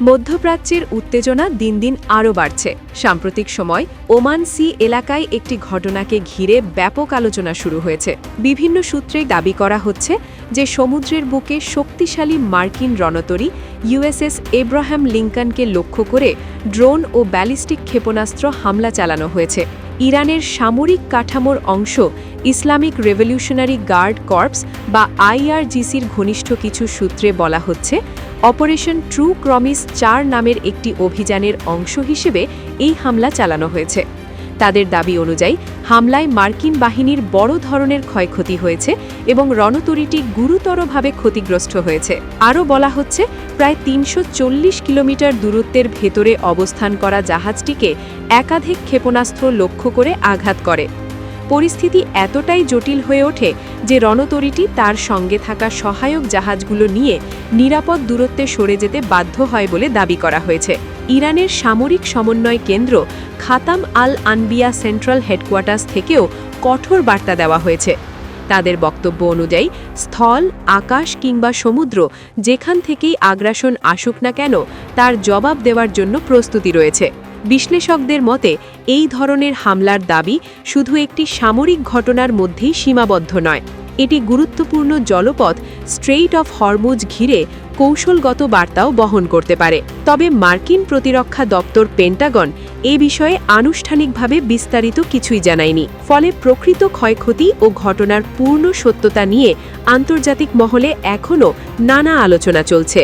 মধ্যপ্রাচ্যের উত্তেজনা দিন দিন আরও বাড়ছে। সাম্প্রতিক সময় ওমান সি এলাকায় একটি ঘটনাকে ঘিরে ব্যাপক আলোচনা শুরু হয়েছে। বিভিন্ন সূত্রে দাবি করা হচ্ছে যে সমুদ্রের বুকে শক্তিশালী মার্কিন রণতরী ইউএসএস এব্রাহাম লিঙ্কনকে লক্ষ্য করে ড্রোন ও ব্যালিস্টিক ক্ষেপণাস্ত্র হামলা চালানো হয়েছে। ইরানের সামরিক কাঠামোর অংশ ইসলামিক রেভলিউশনারি গার্ড কর্পস বা আইআরজিসির ঘনিষ্ঠ কিছু সূত্রে বলা হচ্ছে, অপারেশন ট্রু প্রমিস ৪ নামের একটি অভিযানের অংশ হিসেবে এই হামলা চালানো হয়েছে। তাদের দাবি অনুযায়ী হামলায় মার্কিন বাহিনীর বড় ধরনের ক্ষয়ক্ষতি হয়েছে এবং রণতরীটি গুরুতরভাবে ক্ষতিগ্রস্ত হয়েছে। আরও বলা হচ্ছে, প্রায় ৩৪০ কিলোমিটার দূরত্বের ভেতরে অবস্থান করা জাহাজটিকে একাধিক ক্ষেপণাস্ত্র লক্ষ্য করে আঘাত করে। পরিস্থিতি এতটাই জটিল হয়ে ওঠে যে রণতরীটি তার সঙ্গে থাকা সহায়ক জাহাজগুলো নিয়ে নিরাপদ দূরত্বে সরে যেতে বাধ্য হয় বলে দাবি করা হয়েছে। ইরানের সামরিক সমন্বয় কেন্দ্র খাতাম আল আনবিয়া সেন্ট্রাল হেডকোয়ার্টার্স থেকেও কঠোর বার্তা দেওয়া হয়েছে। তাদের বক্তব্য অনুযায়ী স্থল, আকাশ কিংবা সমুদ্র যেখান থেকেই আগ্রাসন আসুক না কেন তার জবাব দেওয়ার জন্য প্রস্তুতি রয়েছে। বিশ্লেষকদের মতে এই ধরনের হামলার দাবি শুধু একটি সামরিক ঘটনার মধ্যেই সীমাবদ্ধ নয়, এটি গুরুত্বপূর্ণ জলপথ স্ট্রেইট অফ হরমুজ ঘিরে কৌশলগত বার্তাও বহন করতে পারে। তবে মার্কিন প্রতিরক্ষা দপ্তর পেন্টাগন এ বিষয়ে আনুষ্ঠানিকভাবে বিস্তারিত কিছুই জানায়নি। ফলে প্রকৃত ক্ষয়ক্ষতি ও ঘটনার পূর্ণ সত্যতা নিয়ে আন্তর্জাতিক মহলে এখনও নানা আলোচনা চলছে।